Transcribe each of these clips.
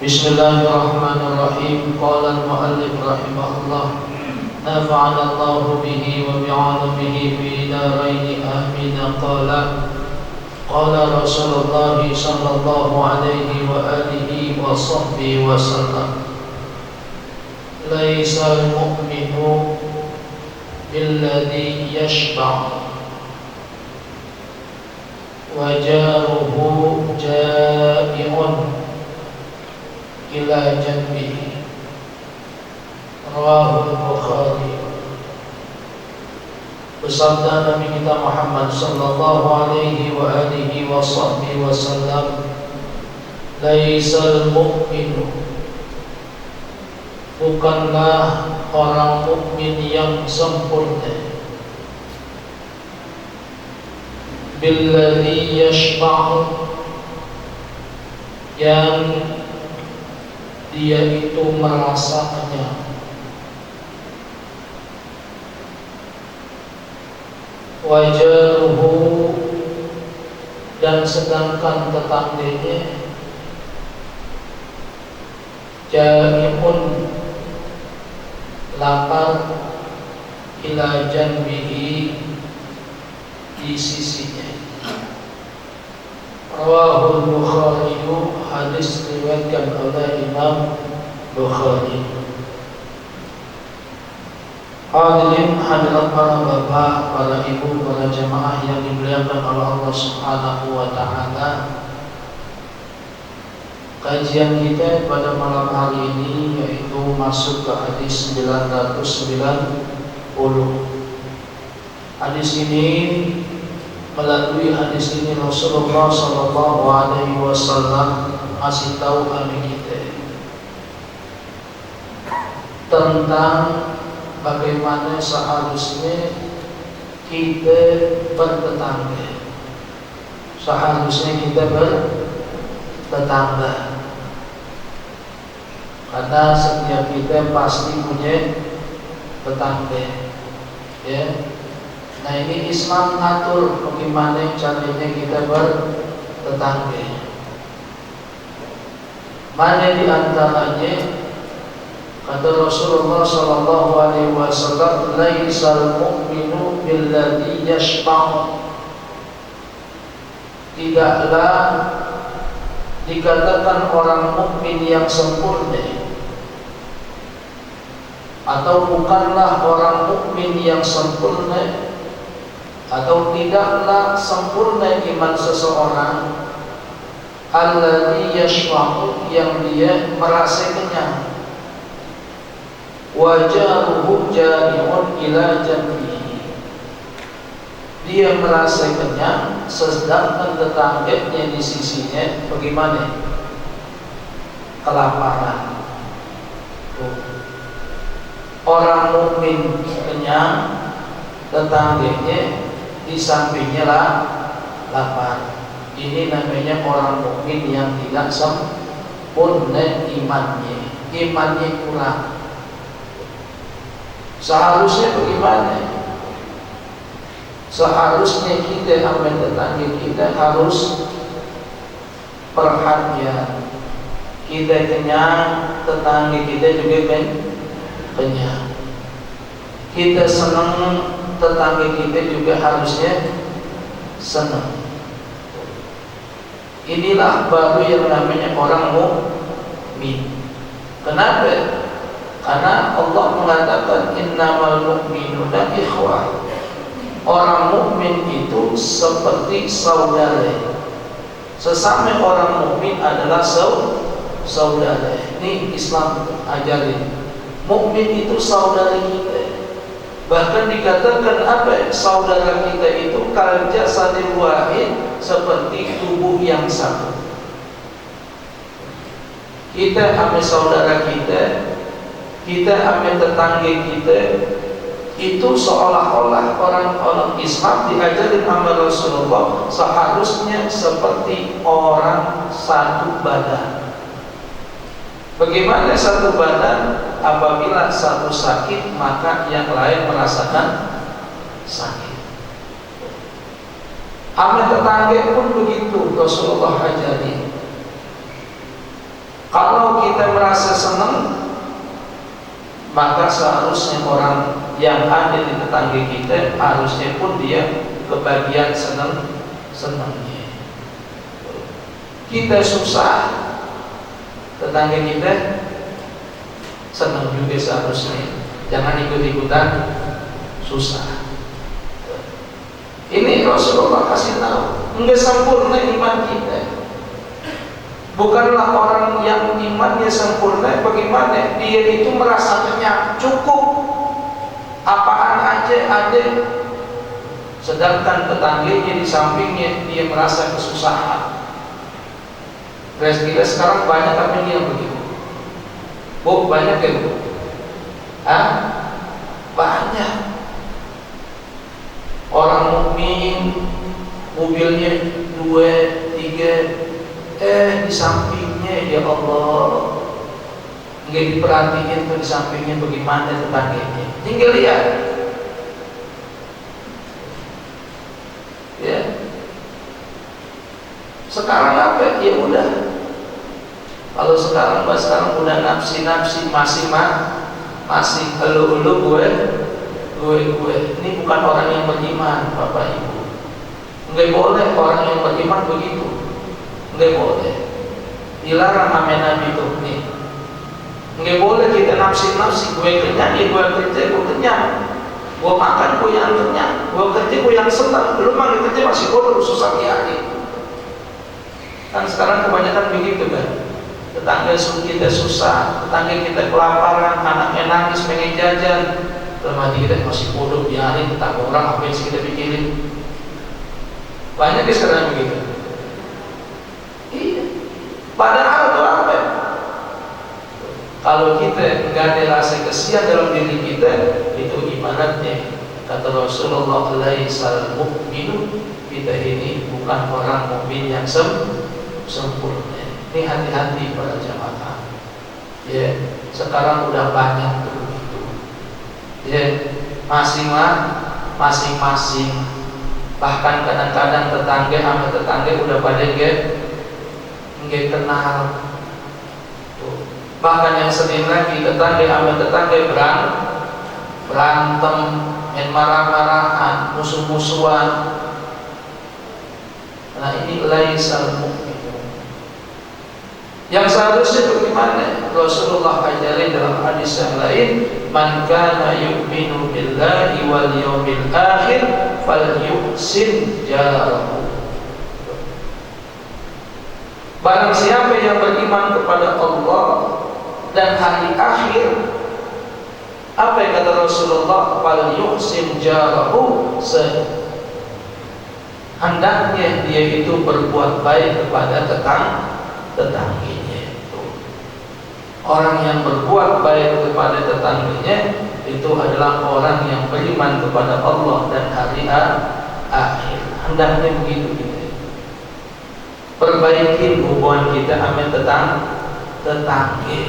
Bismillahirrahmanirrahim. Qala al-mu'allif rahimahullah, nafa'ana Allahu bihi wa bi'alamihi fi daraini amin. Qala Rasulullah sallallahu alaihi wa alihi wa sahbihi wa sallam, laisa al-mu'minu billadhi yashba' wa jaruhu ja'i'un ila janbihi. Rawahul Bukhari. Bersabda Nabi kita Muhammad sallallahu alaihi wa alihi wa sahbihi wasallam, laisal mu'minu, bukanlah orang mukmin yang sempurna, billadhi yashba'u, yang dia itu merasa kenyang, wajaruhu, dan sedangkan tetangganya jaimun, lapar, ila janbihi, di sisinya. Rawahul Bukhari, hadis diriwayatkan oleh Imam Bukhari. Hadirin hadirat para bapak, para ibu, para jamaah yang dimuliakan oleh Allah Subhanahu wa taala. Kajian kita pada malam hari ini yaitu masuk ke hadis 990. Hadis ini, melalui hadis ini Rasulullah sallallahu alaihi wasallam masih tahu kami kita tentang bagaimana seharusnya kita bertetangga. Seharusnya kita bertetangga, karena setiap kita pasti punya tetangga, ya. Nah, ini Islam ngatur bagaimana caranya kita bertetangga. Mana di antaranya, kata Rasulullah sallallahu alaihi wasallam, laisal mu'minu billadhi yashba'u, tidaklah dikatakan orang mukmin yang sempurna, atau bukanlah orang mukmin yang sempurna, atau tidaklah sempurna iman seseorang, alladhi yashba'u, yang dia merasa kenyang, wajaruhu ja'i'un ila janbihi, dia merasa kenyang sedangkan tetangganya di sisinya bagaimana? Kelaparan. Orang mukmin kenyang, tetangganya di sampingnya lah lapar. Ini namanya orang mukmin yang tidak sempurna imannya, imannya kurang. Seharusnya bagaimana? Seharusnya kita sama tetangga kita harus perhatian. Kita kenyang, tetangga kita juga kenyang. Kita senang, tetangga kita juga harusnya senang. Inilah baru yang namanya orang mukmin. Kenapa? Karena Allah mengatakan innamal mu'minuna ikhwah. Orang mukmin itu seperti saudara. Sesama orang mukmin adalah saudara. Ini Islam ajarin. Mukmin itu saudara kita. Bahkan dikatakan apa? Saudara kita itu kal jasadil wahid, seperti tubuh yang satu. Kita sama saudara kita sama tetangga kita, itu seolah-olah orang-orang Islam diajarin sama Rasulullah seharusnya seperti orang satu badan. Bagaimana satu badan? Apabila satu sakit, maka yang lain merasakan sakit. Sama tetangga pun begitu Rasulullah ajari. Kalau kita merasa senang, maka seharusnya orang yang ada di tetangga kita harusnya pun dia kebagian senangnya. Kita susah, tetangga kita senang juga seharusnya. Jangan ikut-ikutan susah. Ini Rasulullah kasih tahu, enggak sempurna iman kita. Bukanlah orang yang imannya sempurna, bagaimana dia itu merasa kenyang, cukup, apaan aja ada. Sedangkan tetangganya di sampingnya dia merasa kesusahan. Kita sekarang banyak tapi yang begitu. Bu, banyak ya Bu? Banyak. Orang mukmin mobilnya 2, 3, di sampingnya ya Allah nggak diperhatiin tuh di sampingnya bagaimana tetangganya. Tinggal lihat, ya. Sekarang apa? Ya udah. Kalau sekarang udah nafsi masih elu gue. Ini bukan orang yang beriman, Bapak Ibu. Nggak boleh orang yang beriman begitu. Nggak boleh, dilarang sama Nabi itu nih. Nggak boleh kita nafsi, gue kenyang, ya gue kerja, gue kenyang, gue makan, gue yang kenyang, gue kerja, gue yang senang. Belum lagi kerja masih bodoh, susah hati. Kan sekarang kebanyakan begitu kan. Tetangga kita susah, tetangga kita kelaparan, anaknya nangis pengen jajan. Dalam hati kita masih bodoh, biarin tetangga orang apa yang kita pikirin. Banyak di sekarang begitu. Padahal itu apa? Kalau kita nggak ada rasa kesian dalam diri kita, itu ibaratnya kata Rasulullah laisal mu'minu, kita ini bukan orang mukmin yang sempurna. Ini hati-hati para jamaah. Ya, sekarang udah banyak begitu. Ya, masing-masing. Bahkan kadang-kadang tetangga sama tetangga udah pada nggak kenal. Bahkan yang sedih lagi, tetangga sama tetangga berantem, main marah-marahan, musuh-musuhan. Nah ini laisal mu'min. Yang seharusnya bagaimana? Rasulullah ajarin dalam hadis yang lain, man kana yu'minu billahi wal yawmil akhir falyuhsin jarahu. Barang siapa yang beriman kepada Allah dan hari akhir, apa yang kata Rasulullah, falyuhsin jarahu, hendaknya dia itu berbuat baik kepada tetangganya. Orang yang berbuat baik kepada tetangganya itu adalah orang yang beriman kepada Allah dan hari akhir. Hendaknya begitu kita. Perbaiki hubungan kita sama tetangga.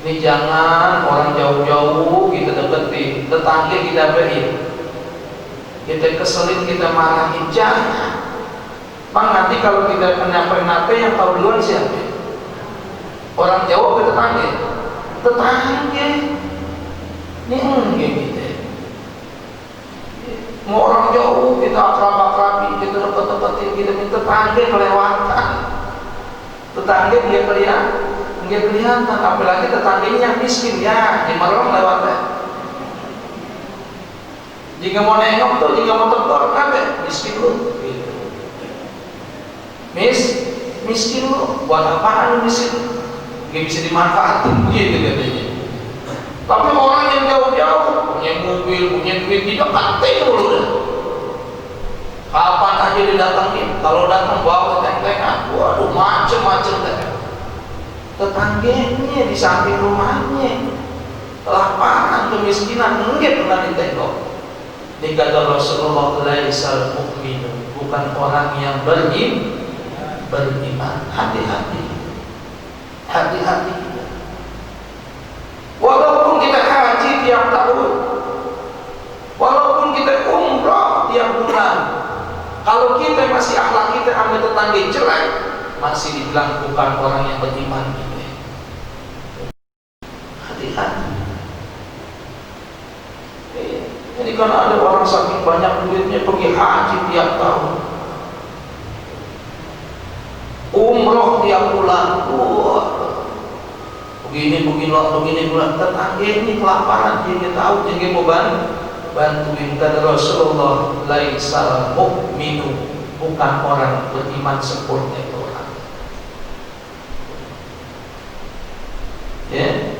Ini jangan orang jauh-jauh kita deketin, tetangga kita beri. Kita keselin, kita marahin, jangan. Bang, nanti kalau kita kenapa-napa yang tahu duluan siapa? Orang Jawa ke tetangga. Ini enggak gitu. Mau orang jauh kita akrab-akrabi, kita deket-deketin, kita minta tetangga kelewatan. Tetangga dia kelihatan, apalagi tetangganya yang miskin ya, di malam lewatnya. Jika mau nengok tuh, jika mau tegur, kan miskin lu. Gitu. Miskin lu, buat apaan lu miskin? Gak bisa dimanfaatin begitu katanya. Tapi orang yang jauh-jauh punya mobil, punya duit, didekatin dulu dah. Kapan aja didatengin, kalau datang bawa teng-tengan, waduh macem-macem dah. Tetangganya di samping rumahnya, kelaparan, kemiskinan, enggak pernah ditengok. Ini kata Rasulullah laisal mu'minu, bukan orang yang beriman. Hati-hati kita. Walaupun kita haji tiap tahun, walaupun kita umrah tiap bulan, kalau kita masih akhlak kita ambil tetangga jelek, masih dibilang bukan orang yang beriman gitu. Ini karena ada orang saking banyak duitnya pergi haji tiap tahun, umroh tiap bulan. Wah, begini bulan. Tetangga ini kelaparan, dia tahu, dia mau bantuin. Kata Rasulullah, laisal mu'minu, bukan orang beriman sempurna itu orang. Ya,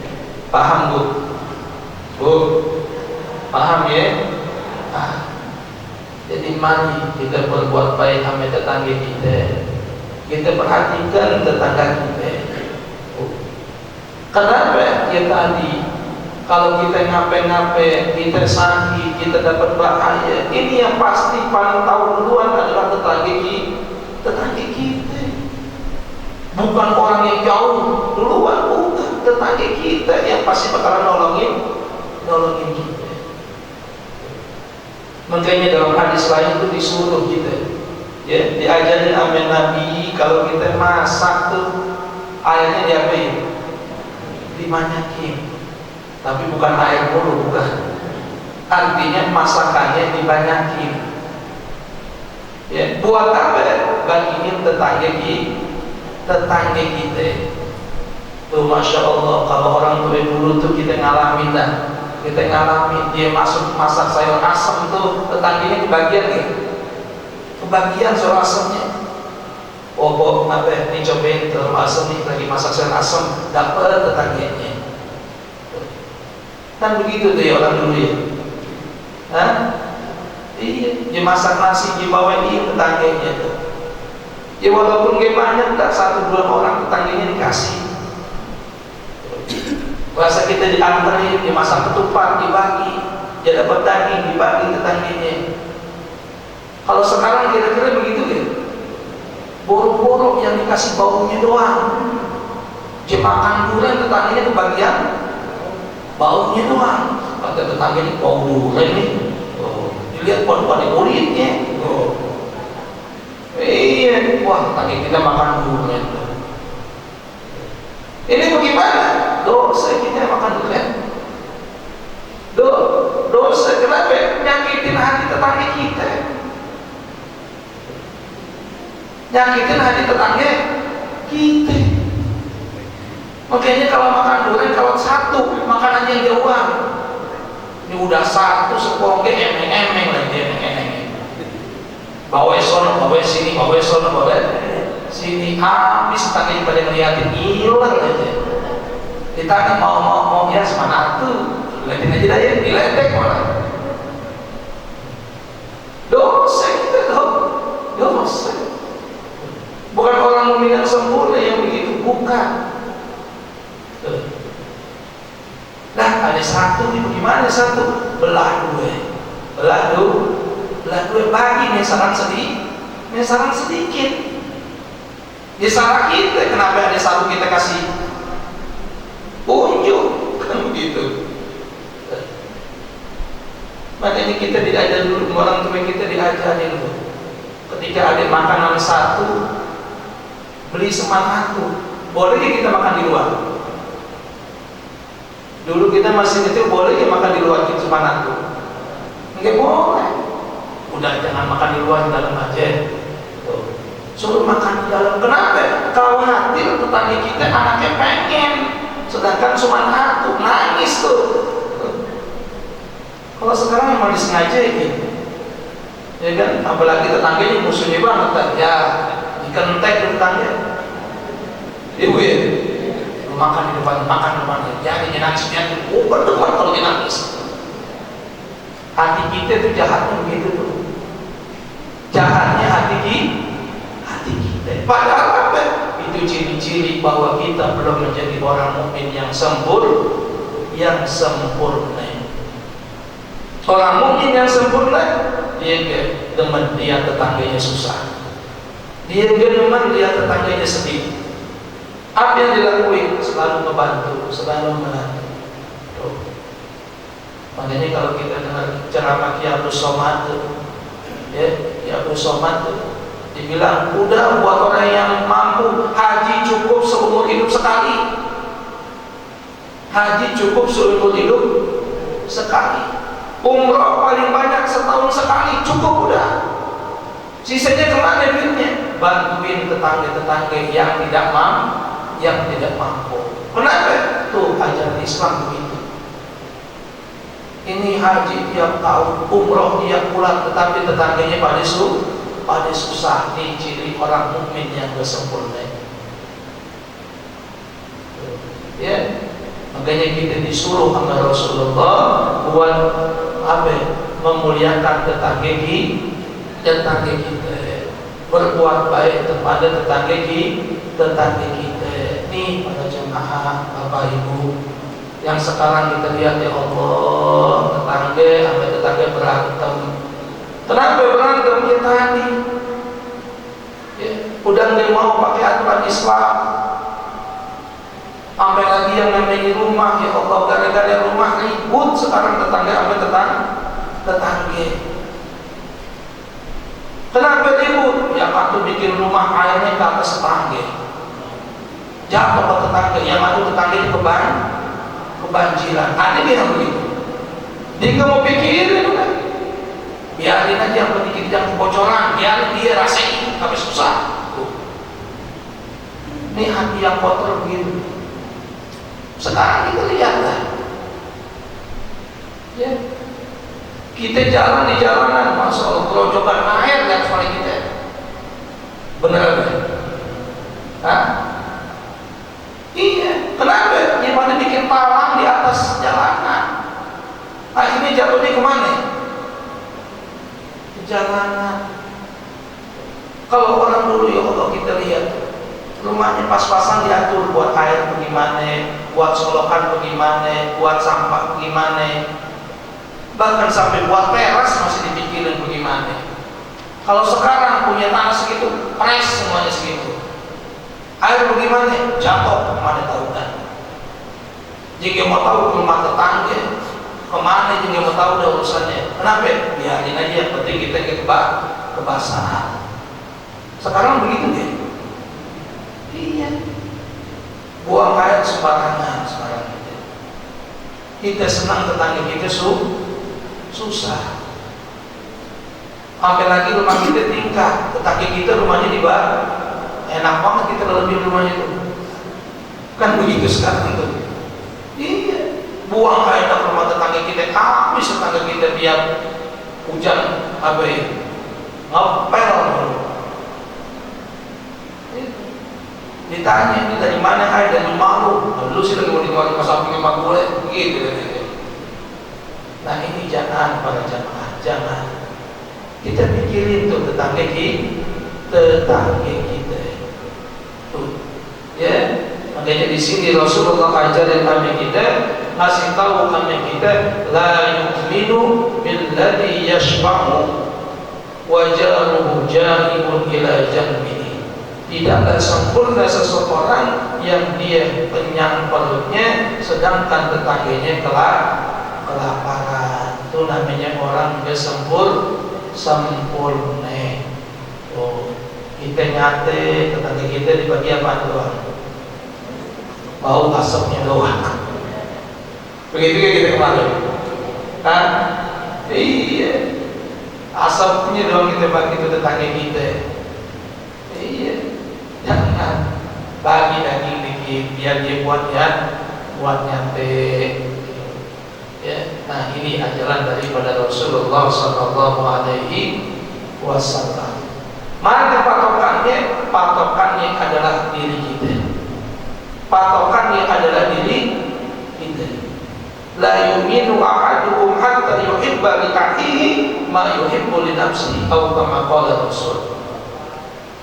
paham Bu? Paham ya? Jadi mari kita berbuat baik sama tetangga kita. Kita perhatikan tetangga kita. Kenapa? Ya tadi, kalau kita ngapain, kita sakit, kita dapat bahaya, ini yang pasti paling tahu duluan adalah tetangga kita. Bukan orang yang jauh duluan, bukan. Tetangga kita yang pasti bakalan nolongin kita. Makanya dalam hadis lain itu disuruh kita, ya, diajarin sama Nabi, kalau kita masak tuh airnya diapain? Dibanyakin. Tapi bukan air mulu, bukan. Artinya masakannya dibanyakin. Ya, buat apa? Bagiin tetangga kita. Tuh Masya Allah, kalau orang tua dulu tuh kita ngalamin dah. Kita ngalamin dia masak sayur asam tuh, tetangganya kebagian nih. Kebagian sayur asamnya. Oh, apa nih, cobain telur asam nih, lagi masak sayur asam, dapat tetangganya. Kan begitu tuh ya orang dulu ya. Hah? Iya, dia masak nasi dibawain dia tetangganya tuh. Ya walaupun gak banyak, tak 1-2 orang tetangganya dikasih. Rasa kita diantarin, dia masak ketupat dibagi, dia dapat daging dibagi tetangganya. Kalau sekarang kira-kira begitu ya, borok-borok yang dikasih baunya doang. Dia makan durian, tetangganya kebagian baunya doang. Kata tetangganya, bau durian nih. Oh, dilihat pada kulitnya. Oh, iya, wah tetangga kita makan durian. Ini bagaimana? Dosa kita makan durian. Dosa kenapa? Nyakitin hati tetangga kita. Nyakitin hati tetangga kita. Makanya kalau makan durian, kalau satu makanan yang jauhan, ini udah satu sepongge emeng-emeng lagi, emeng-emeng. Bawa sono, bawa sini, bawa sono, bawa sini, habis tangannya pada ngeliatin, hilang aja. Ditanya mau ya semana tuh, liatin aja dah ya, diletek malah. Dosa kita dosa. Bukan orang mukmin yang sempurna yang begitu, bukan. Nah, ada satu ini bagaimana satu? Belah dua bagi misalkan sedikit. Dia salah kita, kenapa ada satu kita kasih unjuk, kan begitu. Makanya kita diajar dulu, orang tua kita diajarin dulu. Ketika ada makanan satu, beli satu. Boleh kita makan di luar? Dulu kita masih kecil, boleh ya makan di luar cuma satu? Enggak boleh. Udah jangan makan di luar, di dalam aja. Suruh makan di dalam. Kenapa? Khawatir tetangga kita anaknya pengen, sedangkan cuma satu, nangis tuh. Kalau sekarang memang disengaja gitu, ya kan? Apalagi tetangganya musuhnya banget kan? Ya dikentek tetangga. Ibu ya, lu makan di depan, jadi nangis, berdebat kalau dia nangis. Hati kita itu jahatnya begitu tuh. Jahatnya hati kita. Padahal apa? Itu ciri-ciri bahwa kita belum menjadi orang mukmin yang sempurna. Orang mukmin yang sempurna, dia demen lihat tetangganya susah. Dia demen lihat tetangganya sedih. Apa yang dilakuin? Selalu membantu, selalu membantu. Makanya kalau kita dengar ceramah Ki Abdul Somad, ya, Ki Abdul Somad dibilang udah buat orang yang mampu haji cukup seumur hidup sekali. Haji cukup seumur hidup sekali. Umroh paling banyak setahun sekali, cukup udah. Sisanya kemana duitnya? Bantuin tetangga-tetangga yang tidak mampu. Kenapa? Tuh ajaran Islam begitu. Ini haji tiap tahun, umroh tiap bulan, tetapi tetangganya pada susah. Ini ciri orang mukmin yang sempurna. Ya, makanya kita disuruh sama Rasulullah buat apa? Memuliakan tetangga kita, berbuat baik kepada tetangga kita. Nih para jemaah, Bapak Ibu, yang sekarang kita lihat, ya Allah, tetangga berantem. Kenapa berantem? Ya tadi, ya, udah nggak mau pakai aturan Islam. Sampai lagi yang namanya rumah, ya Allah, gara-gara rumah ribut sekarang tetangga. Kenapa ribut? Yang satu bikin rumah airnya ke atas tetangga, jatuh ke tetangga, yang satu tetangga di kebanjiran. Ada dia begitu. Dia nggak mau pikirin, udah biarin aja, yang penting jangan kebocoran, biarin dia rasain, tapi susah. Ini hati yang kotor begitu. Sekarang kita lihat lah, ya, kita jalan di jalanan, Masya Allah, kerojokan air di atas kepala kita. Bener gak? Hah? Iya. Kenapa? Yang pada bikin palang di atas jalanan. Akhirnya jatuhnya kemana? Ke jalanan. Kalau orang dulu, ya Allah, kita lihat rumahnya pas-pasan diatur, buat air bagaimana, buat solokan bagaimana, buat sampah bagaimana, bahkan sampai buat teras masih dipikirin bagaimana. Kalau sekarang punya tanah segitu, pres semuanya segitu, air bagaimana? Jatuh kemana tahu kan? Jika mau tahu ke rumah tetangga kemana, jika mau tahu udah urusannya. Kenapa? Biarin aja, yang penting kita kebasahan. Sekarang begitu deh. Iya, buang air sembarangan sekarang kita senang, tetangga kita susah. Sampai lagi rumah kita tingkat, tetangga kita rumahnya di bawah, enak banget kita lebih rumahnya itu. Kan begitu sekarang tuh. Iya, buang air ke rumah tetangga kita, habis tetangga kita tiap hujan ngepel. Ditanya, ini dari mana air? Dari Malu. Lu sih lagi mau dikeluarin ke samping 40 gitu. Nah ini jangan, para jamaah, jangan. Kita pikirin tuh tetangga kita. Tuh, ya. Makanya di sini Rasulullah ajarin kami kita, ngasih tahu kami kita, la yu'minu billadhi yashba'u wa jaruhu jahibun ila janbihi. Tidaklah sempurna seseorang yang dia kenyang perutnya sedangkan tetangganya kelaparan. Itu namanya orang gak sempurna. Oh, kita nyate tetangga kita dibagi apa doang? Bau asapnya doang. Begitu kayak kita kemarin. Kan? Iya. Asapnya doang kita bagi itu tetangga kita. Iya. Jangan bagi daging dikit biar dia buat nyate. Ya, nah ini ajaran daripada Rasulullah Sallallahu Alaihi Wasallam. Mana patokannya? Patokannya adalah diri kita. Patokannya adalah diri kita. La yu'minu ahadukum hatta yuhibba li akhihi ma yuhibbu li nafsihi atau kama qala Rasul.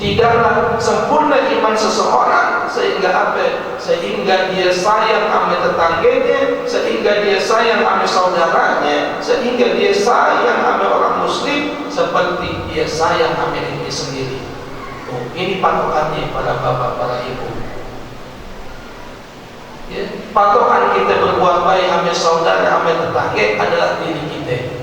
Tidaklah sempurna iman seseorang sehingga dia sayang sama tetangganya, sehingga dia sayang sama saudaranya, sehingga dia sayang sama orang muslim seperti dia sayang sama diri sendiri. Oh, ini patokannya para bapak, para ibu. Ya, patokan kita berbuat baik sama saudara, sama tetangga adalah diri kita.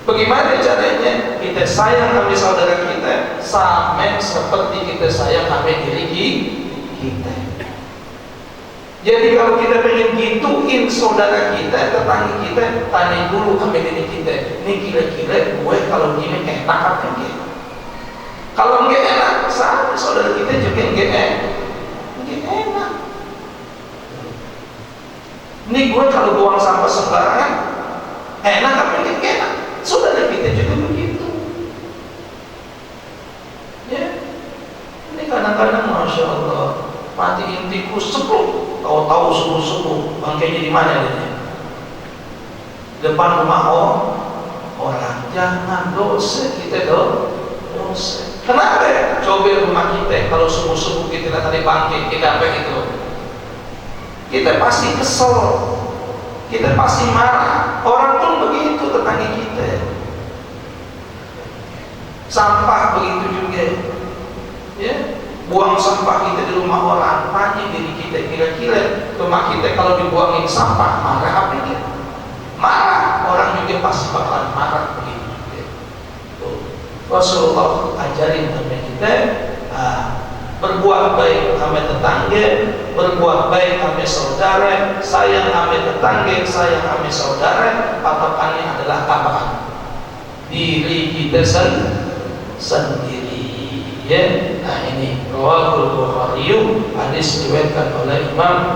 Bagaimana caranya? Kita sayang sama saudara kita sama seperti kita sayang sama diri kita. Jadi kalau kita pengen gituin saudara kita, tetangga kita, tanya dulu sama diri kita, ini kira-kira gue kalau gini enak apa enggak? Kalau enggak enak, sama saudara kita juga enggak enak. Ini gue kalau buang sampah sembarangan, enak apa enggak enak? Saudara kita juga begitu. Ya, ini kadang-kadang masya Allah, mati intiku sepuh. Kau tahu subuh-subuh bangkainya di mana dia? Depan rumah orang. Jangan dosa kita dosa. Kenapa? Coba rumah kita kalau subuh-subuh kita lihat ada bangkai kita apa itu? Kita pasti kesel, kita pasti marah. Orang pun begitu tetangga kita. Sampah begitu juga. Ya. Buang sampah kita di rumah orang, tanya diri kita, kira-kira rumah kita kalau dibuangin sampah marah apa dia? Marah, orang juga pasti bakalan marah begitu. Rasulullah ajarin sama kita, berbuat baik sama tetangga, berbuat baik sama saudara, sayang sama tetangga, sayang sama saudara. Patokannya adalah apa? Diri kita sendiri. Ya, nah ini rawahul Bukhari, hadis diriwayatkan oleh Imam